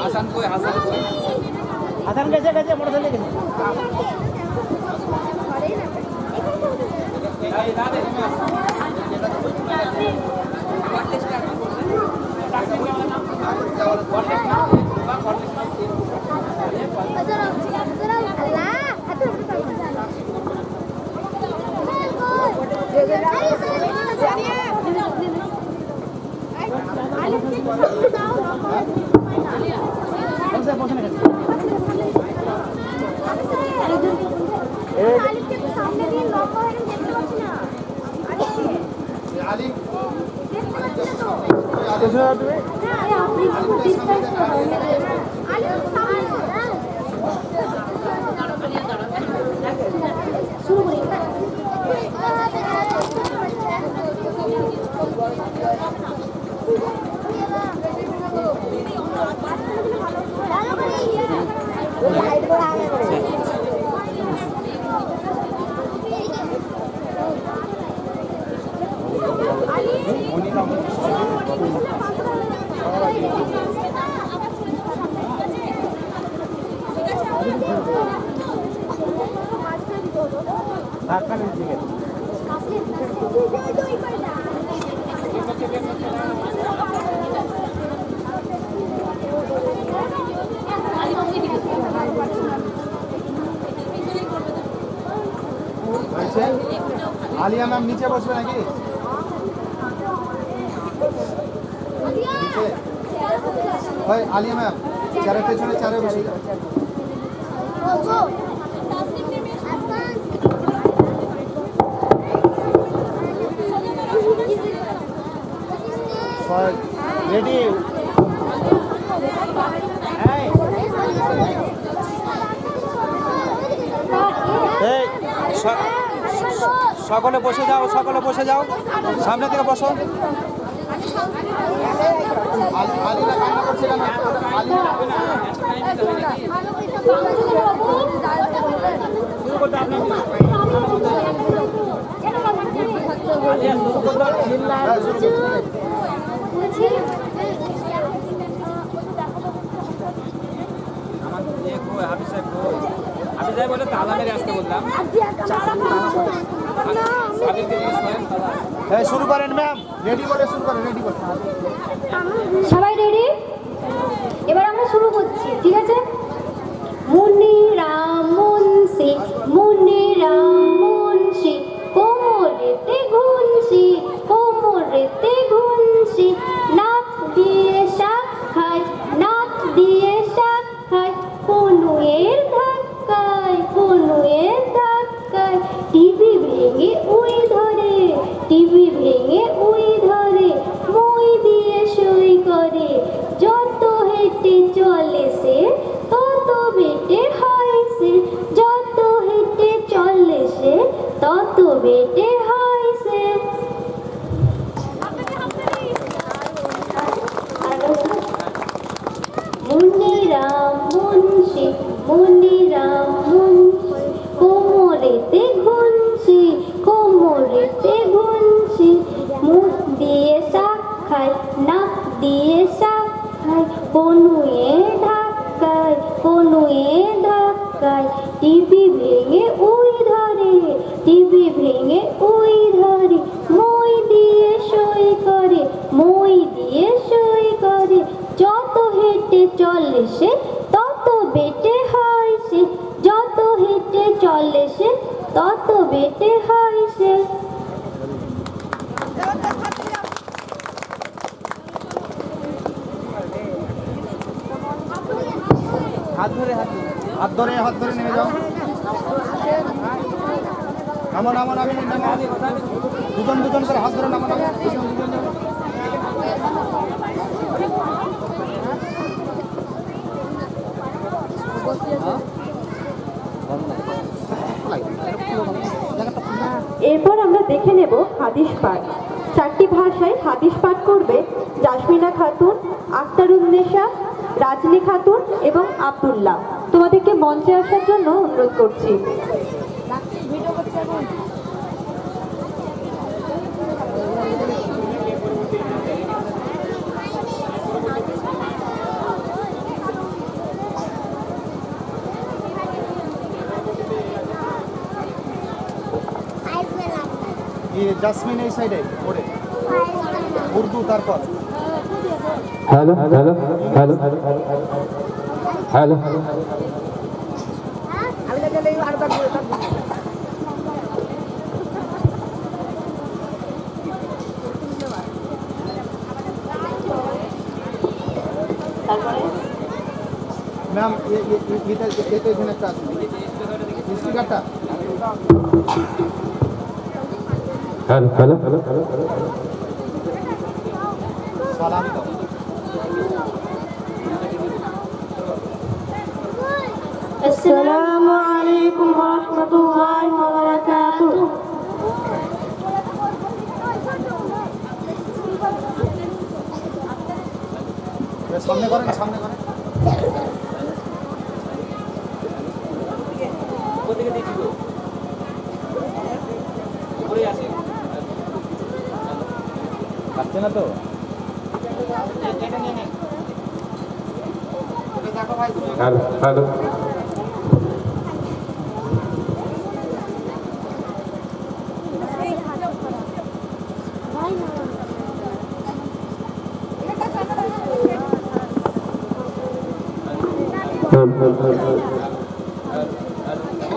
হাসান কই হাসান কই হাসান গেছে গেছে মোটরসাইকেল গেছে এই দাদা সামনে দিয়ে লম্বা হয়ে দেখতে পাচ্ছি না আলিয়া ম্যাম নিচে বসবে নাকি ওই আলিয়া ম্যাম চারের পেছনে চারে বসে যাও রেডি সকলে বসে যাও সকলে বসে যাও সামনে থেকে বসো হাফিজ বলে তালা মেরে আসতে বললাম শুরু করেন ম্যাম রেডি বলে শুরু করেন রেডি বলে সবাই রেডি এবার আমরা শুরু করছি ঠিক আছে মুনিরাম মুন্সি মুনিরাম মুন্সি কোমরেতে ঘুনসি নাক দিয়ে শাক খায় কনুয়ের ধাক্কায় টিভি ভেঙে উই ধরে মই দিয়ে সই করে যত হেঁটে চলে সে তত বেটে হয় সে মুনিরাম মুন্সি কোমরেতে ঘুনসি মুখ দিয়ে শাক খায় নাক দিয়ে শাক খায় কনুয়ে ধাক্কায় টিভি ভেঙে উই ধরে মই দিয়ে সই করে যত হেঁটে চলে সে তত বেটে হয় সে হাত ধরে নেমে যাও নামো দুজন করে হাত ধরে নামো এরপর আমরা দেখে নেব হাদিস পাঠ। 4টি ভাষায় হাদিস পাঠ করবে জাসমিনা খাতুন, আক্তারুন্নেসা, রাজনী খাতুন এবং আব্দুল্লাহ। তোমাদেরকে মঞ্চে আসার জন্য অনুরোধ করছি। জাসমিন এই সাইডে পড়ে উর্দু তারপর hello hello hello hello ma'am এটা তো এখানে একটা আছে স্পিকারটা হ্যালো হ্যালো হ্যালো হ্যালো সালাম দাও السلام عليكم ورحمة الله وبركاته সামনে করেন সামনে করেন ওদিকে দিয়েছি তো উপরে আসে পাচ্ছে না তো হ্যালো হ্যালো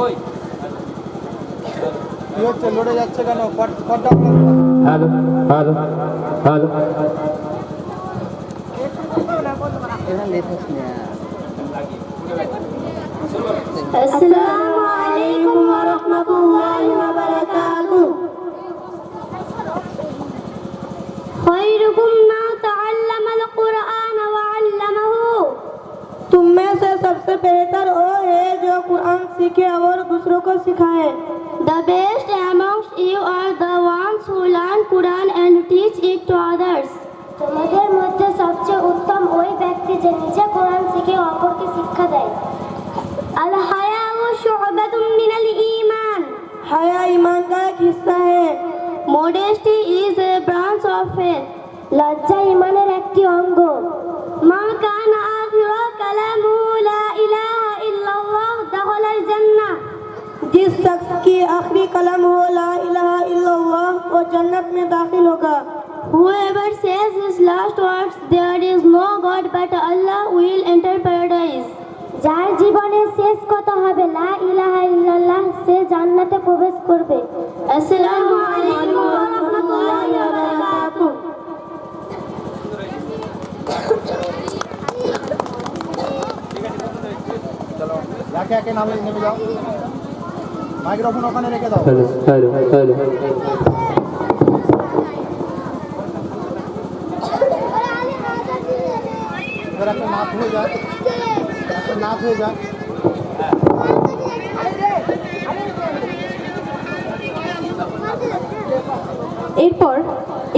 ওই কি হচ্ছে লড়ে যাচ্ছে কেন কটা হ্যালো হ্যালো হ্যালো السلام عليكم ورحمة الله وبركاته خيركم من تعلم القرآن وعلمه तुम में से सबसे बेहतर वो है जो कुरान सीखे और दूसरों को सिखाए The best amongst you are the ones who learn Quran and teach it to others. তোমাদের মধ্যে সবচেয়ে উত্তম ওই ব্যক্তি যে নিজে কোরআন শিখে অপরকে শিক্ষা দেয়। আল হায়াউ শু'বাতুম মিনাল ঈমান। हया ईमान का एक हिस्सा है Modesty is a branch of faith. লজ্জা ঈমানের একটি অঙ্গ। মা কানা আখিরা কালামুহু লা ইলাহা ইল্লাল্লাহ দাখালাল জান্নাহ। जिस शख्स की आखिरी कलम हो ला इलाहा इल्लल्लाह वो जन्नत में दाखिल होगा Whoever says his last words, there is no God but Allah, will enter paradise. যার জীবনের শেষ কথা হবে লা ইলাহা ইল্লাল্লাহ সে জান্নাতে প্রবেশ করবে। আসসালামু আলাইকুম ওয়া রাহমাতুল্লাহি ওয়া বারাকাতুহু। চলো একে একে নামে নেমে যাও মাইক্রোফোন ওখানে রেখে দাও হ্যালো হ্যালো হ্যালো এবার একটা নাচ হয়ে যায় একটা নাচ হয়ে যায় এরপর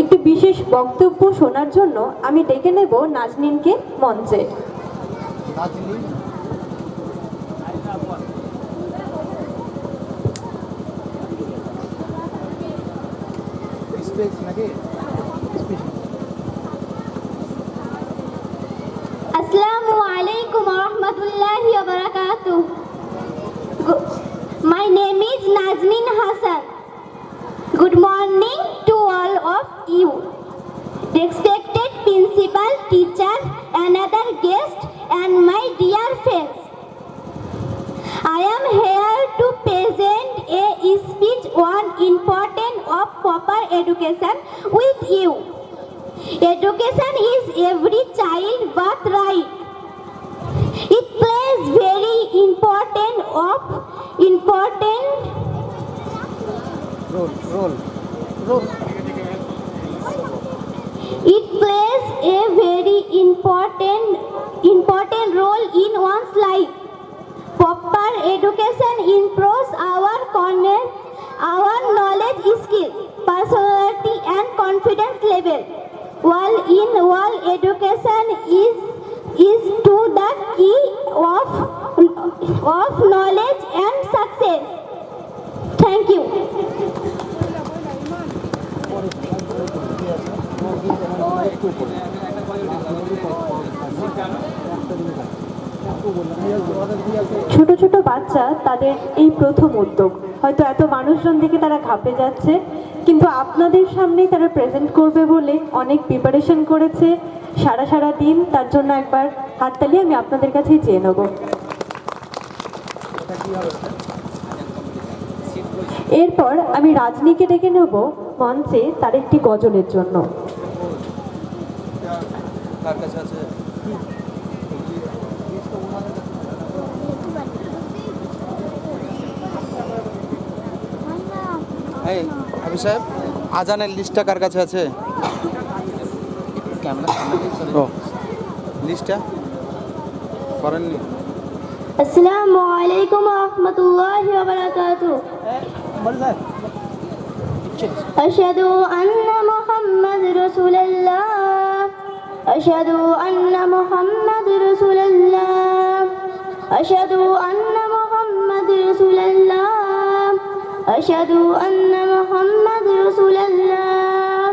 একটি বিশেষ বক্তব্য শোনার জন্য আমি ডেকে নেব নাজনীনকে মঞ্চে নাচনি স্পেস নাকি Assalamu alaikum wa rahmatullahi wa barakatuh. My name is Nazneen Hassan. Good morning to all of you. Respected principal, teacher, another guest, and my dear friends. I am here to present a speech on importance of proper education with you. Education is every child birthright. It plays very important role It plays a very important role in one's life. Proper education improves our knowledge skill, personality and confidence level. While education is to the key of knowledge and success. Thank you. ছোট ছোট বাচ্চা তাদের এই প্রথম উদ্যোগ হয়তো এত মানুষজন দেখে তারা ঘাবড়ে যাচ্ছে কিন্তু আপনাদের সামনেই তারা প্রেজেন্ট করবে বলে অনেক প্রিপারেশন করেছে সারা দিন। তার জন্য একবার হাততালি আমি আপনাদের কাছেই চেয়ে নেব। এরপর আমি রাজনীকে ডেকে নেব মঞ্চে তার একটি গজলের জন্য। কার কাছে আছে? এই হাফিজ সাহেব, আজানের লিস্টটা কার কাছে আছে? ও লিস্টটা করেননি? আসসালামু আলাইকুম ওয়া রাহমাতুল্লাহি ওয়া বারাকাতুহু। আশহাদু আন্না মুহাম্মাদ রাসূলুল্লাহ, আশহাদু আন্না মুহাম্মাদ রাসূলুল্লাহ, আশহাদু আন্না মুহাম্মাদ রাসূলুল্লাহ, আশহাদু আন্না মুহাম্মাদ রাসূলুল্লাহ।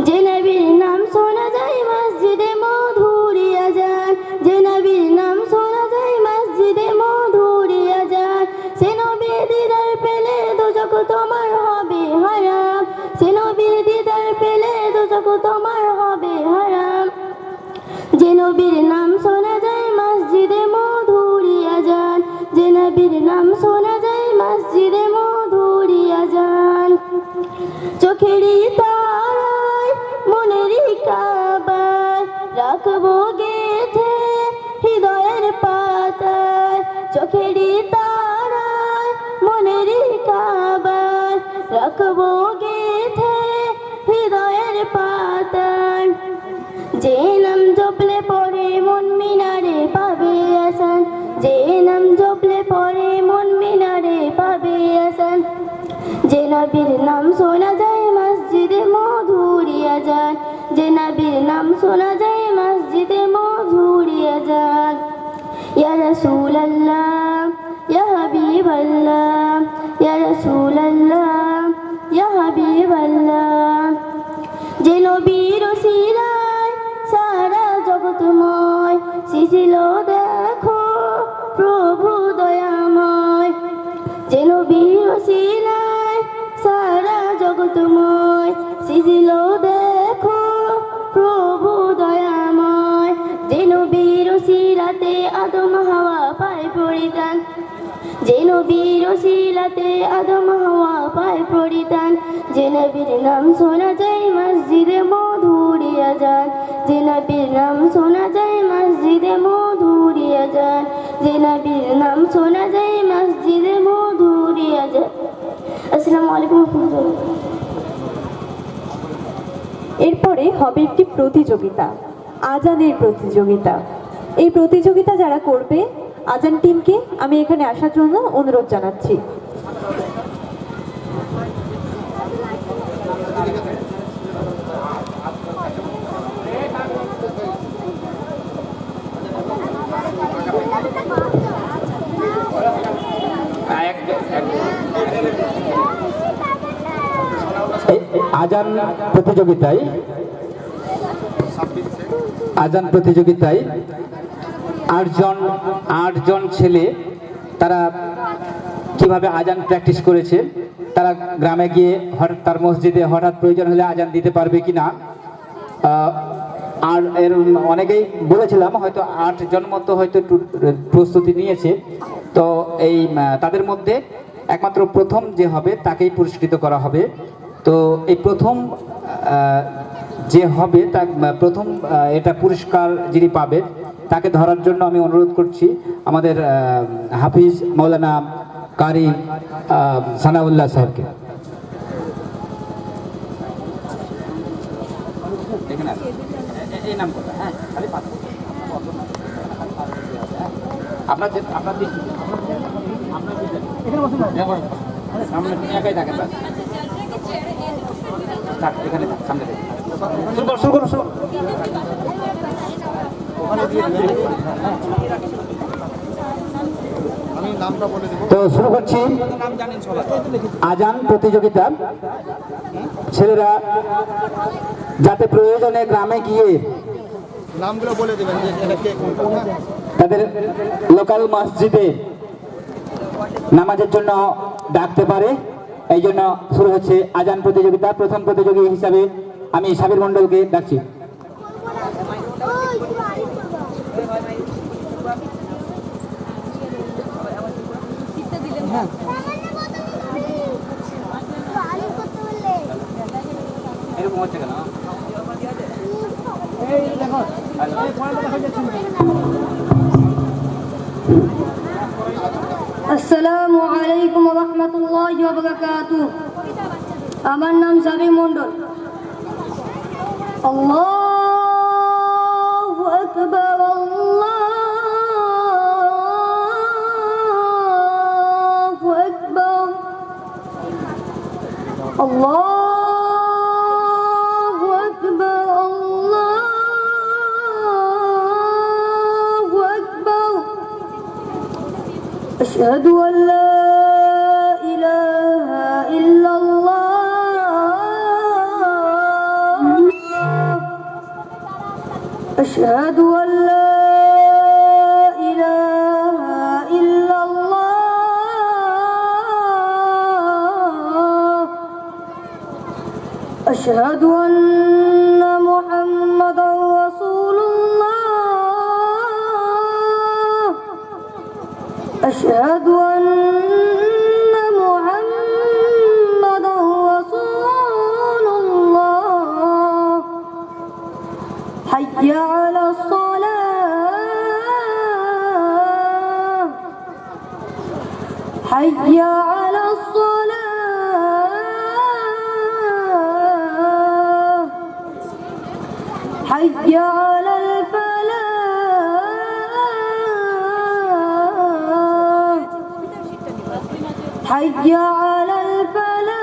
যে নবীর নাম শোনা যায় মসজিদে মধুরি আজান, যে নবীর নাম শোনা যায় মসজিদে মধুরি আজান, সে নবীর দিদার পেলে দোজখ তোমার হবে হারাম, সে নবীর দিদার পেলে দোজখ তোমার হবে হারাম। যে নবীর নাম শোনা যায় মসজিদে মধুরি আজান, যে নবীর নাম শোনা যায় মসজিদে মধুরি আজান। চোখেরই তারায় মনেরই কাবায় রাখবো গেথে হৃদয়ের পাতায়, চোখেরই তারায় মনেরই কাবায় রাখবো গেথে হৃদয়ের পাতায়। যে নাম জপলে পরে মন মিনারে পাবে আসান, যে নাম জপলে পরে মন মিনারে পাবে আসান। যে নবীর নাম শোনা যায় মসজিদে মধুরি আজান, যে নবীর নাম শোনা যায় মসজিদে মধুরি আজান। ইয়া রাসূলুল্লাহ ইয়া হাবিবাল্লাহ, ইয়া রাসূলুল্লাহ ইয়া হাবিবাল্লাহ। যে নবীর ওসিলায় সারা জগৎময় শিশিল দেখো প্রভু দয়াময়, যে নবীর ওসিলায় সারা জগৎময় শিশিল দেখো প্রভু দয়াময়। যে নবীর ওসিলাতে আদম হাওয়া পায় পরিত্রাণ, যে নবীর ওসিলাতে আদম হাওয়া পায় পরিত্রাণ। যে নবীর নাম শোনা যায় মসজিদে মধুরি আজান, যে নবীর নাম শোনা যায় মসজিদে মধুরি আজান, যে নবীর নাম শোনা যায় মসজিদে মধুরি আজান। আসসালামু আলাইকুম ওয়া রাহমাতুল্লাহ। এরপরে হবে একটি প্রতিযোগিতা, আজানের প্রতিযোগিতা। এই প্রতিযোগিতা যারা করবে আজান টিমকে আমি এখানে আসার জন্য অনুরোধ জানাচ্ছি। আজান প্রতিযোগিতায় আটজন ছেলে তারা কিভাবে আজান প্র্যাকটিস করেছে, তারা গ্রামে গিয়ে তার মসজিদে হঠাৎ প্রয়োজন হলে আজান দিতে পারবে কিনা। আর এর অনেকেই বলেছিলাম হয়তো 8 জন মতো হয়তো প্রস্তুতি নিয়েছে। তো এই তাদের মধ্যে একমাত্র প্রথম যে হবে তাকেই পুরস্কৃত করা হবে। তো এই প্রথম যে হবে তা প্রথম এটা পুরস্কার যিনি পাবে তাকে ধরার জন্য আমি অনুরোধ করছি আমাদের হাফিজ মৌলানা কারি সানাউল্লাহ সাহেবকে। তো শুরু করছি আজান প্রতিযোগিতা। ছেলেরা যাতে প্রয়োজনে গ্রামে গিয়ে নামগুলো বলে দেবেন যে এটা কে কোনটা। তাদের লোকাল মসজিদে নামাজের জন্য ডাকতে পারে এই জন্য শুরু হচ্ছে আজান প্রতিযোগিতা। প্রথম প্রতিযোগী হিসাবে আমি সাবির মণ্ডলকে ডাকছি। এরকম হচ্ছে কেন? আসসালামু আলাইকুম রহমতুল্লাহি ওয়া বারাকাতুহু। আমার নাম সাবি মণ্ডল। আল্লাহু আকবার, আল্লাহু আকবার, আল্লাহু আকবার, আল্লাহু আকবার। أشهد أن لا إله إلا الله. أشهد أن لا إله إلا الله. أشهد أن محمدا رسول الله. أشهد أن محمدا رسول الله. حي على الصلاة، حي على الصلاة، حي على الفلاح، حي على الفلاح.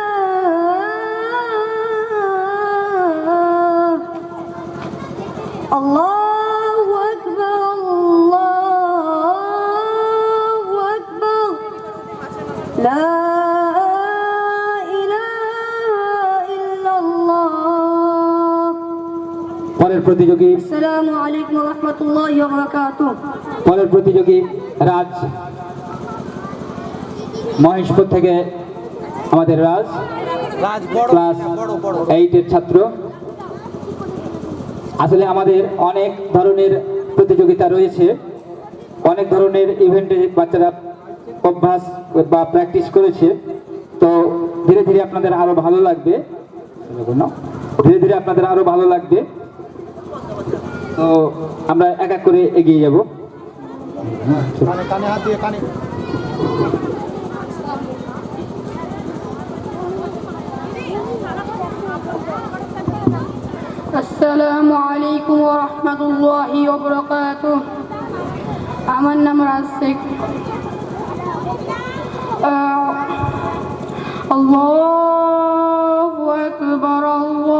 الله أكبر، الله أكبر، لا إله إلا الله. পরের প্রতিযোগী السلام عليكم ورحمة الله وبركاته. পরের প্রতিযোগী রাজ মহেশপুর থেকে। আমাদের রাজ ক্লাস 8-এর ছাত্র। আসলে আমাদের অনেক ধরনের প্রতিযোগিতা রয়েছে, অনেক ধরনের ইভেন্টে বাচ্চারা অভ্যাস বা প্র্যাকটিস করেছে। তো ধীরে ধীরে আপনাদের আরো ভালো লাগবে, ধীরে ধীরে আপনাদের আরো ভালো লাগবে। তো আমরা এক এক করে এগিয়ে যাব। কানে কানে হাত দিয়ে কানে। আসসালামু আলাইকুম ওয়া রাহমাতুল্লাহি ওয়া বারাকাতুহু। আমার নাম রাসিক। আল্লাহু আকবার, আল্লাহু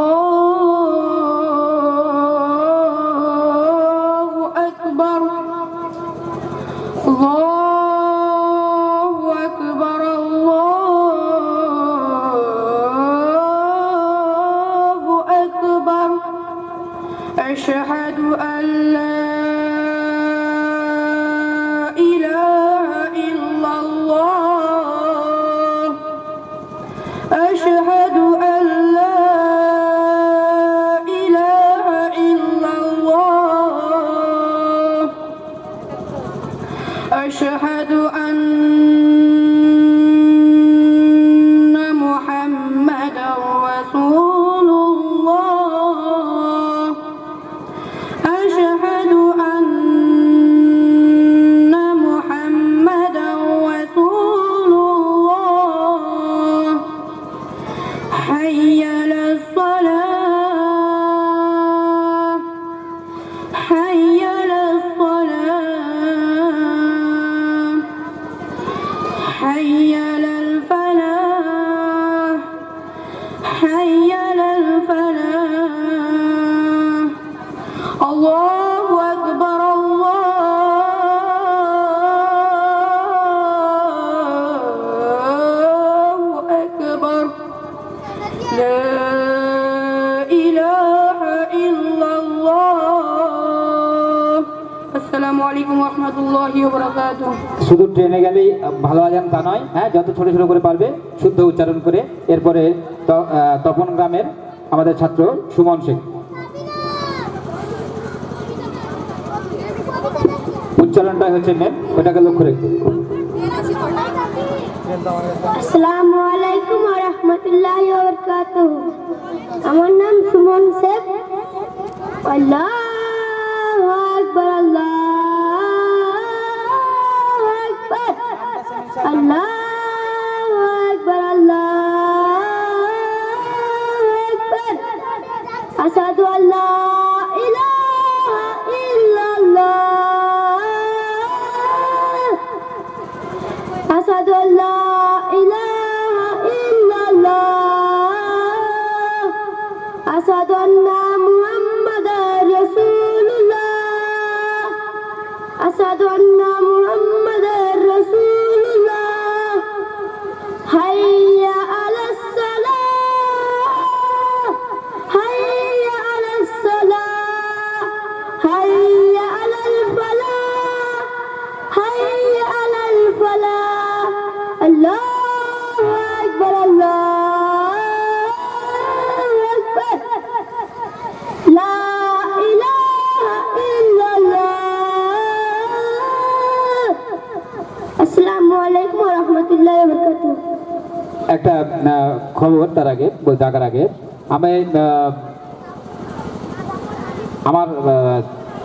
আকবার, আল্লাহু আকবার, আল্লাহু আকবার। أشهد أن لا إله إلا الله. أشهد أن لا إله إلا الله. أشهد أن محمدا رسول الله. أشهد أن محمدا رسول الله. حي على الصلاة، حي على الصلاة، ورحمة الله وبركاته. শুধু ট্রেনে গেলেই ভালো আজান তা নয়, হ্যাঁ, যত ছোট ছোট করে পারবে শুদ্ধ উচ্চারণ করে। এরপরে তপন গ্রামের আমাদের ছাত্র সুমন শেখ, উচ্চারণটা হচ্ছে মেন, ওটাকে লক্ষ্য রেখে। আসসালামু আলাইকুম ওয়া রাহমাতুল্লাহি ওয়া বারাকাতুহু। আমার নাম সুমন শেখ। আল্লাহু আকবার, আল্লাহু আকবার, আল্লাহু আকবার, আল্লাহু আকবার। আশহাদু আল্লা ইলাহা ইল্লাল্লাহ, আশহাদু আল্লা ইলাহা ইল্লাল্লাহ, আশহাদু আন্না মুহাম্মাদার রাসূলুল্লাহ, আশহাদু আন্না মুহাম্মাদার রাসূলুল্লাহ। হাইয়া আলাস সালাহ, হাইয়া আলাস সালাহ, হাইয়া আলাল ফালাহ, হাইয়া আলাল ফালাহ। আল্লাহু আকবার, আল্লাহু আকবার, লা ইলাহা ইল্লাল্লাহ। আসসালামু আলাইকুম ওয়া রাহমাতুল্লাহি ওয়া বারাকাতুহু। একটা খবর তার আগে জাগার আগে আমি আমার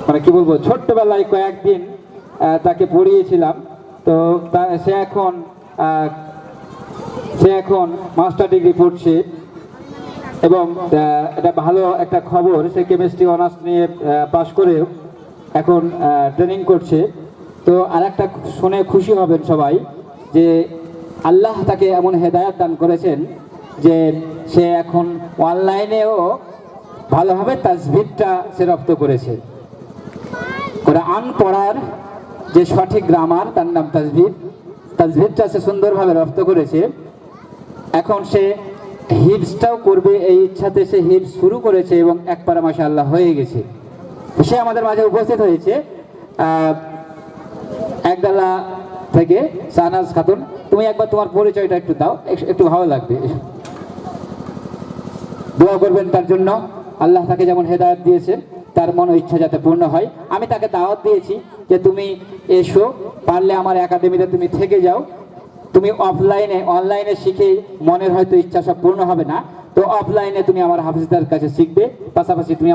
মানে কি বলবো, ছোট্টবেলায় কয়েকদিন তাকে পড়িয়েছিলাম। তো সে এখন মাস্টার ডিগ্রি পড়ছে এবং এটা ভালো একটা খবর। সে কেমিস্ট্রি অনার্স নিয়ে পাশ করে এখন ট্রেনিং করছে। তো আর একটা শুনে খুশি হবেন সবাই যে আল্লাহ তাকে এমন হেদায়েত দান করেছেন যে সে এখন অনলাইনেও ভালোভাবে তাজভিদটা সে রপ্ত করেছে। কোরআন পড়ার যে সঠিক গ্রামার, তার নাম তাজভিদ। তাজভিদটা সে সুন্দরভাবে রপ্ত করেছে। এখন সে হিফজটাও করবে, এই ইচ্ছাতে সে হিফজ শুরু করেছে এবং একবারে মাশাআল্লাহ হয়ে গেছে। সে আমাদের মাঝে উপস্থিত হয়েছে একডালা থেকে শাহনাজ খাতুন। তুমি একবার তোমার পরিচয়টা একটু দাও, একটু ভালো লাগবে। দোয়া করবেন তার জন্য, আল্লাহ তাকে যেমন হেদায়েত দিয়েছেন তার মনো ইচ্ছা যাতে পূর্ণ হয়। আমি তাকে দাওয়াত দিয়েছি যে তুমি এসো, পারলে আমার একাডেমিতে তুমি থেকে যাও। তুমি অনলাইনে শিখে মনের হয়তো ইচ্ছা সব পূর্ণ হবে না, তো অফলাইনে তুমি আমার হাফিজদের কাছে শিখবে, পাশাপাশি তুমি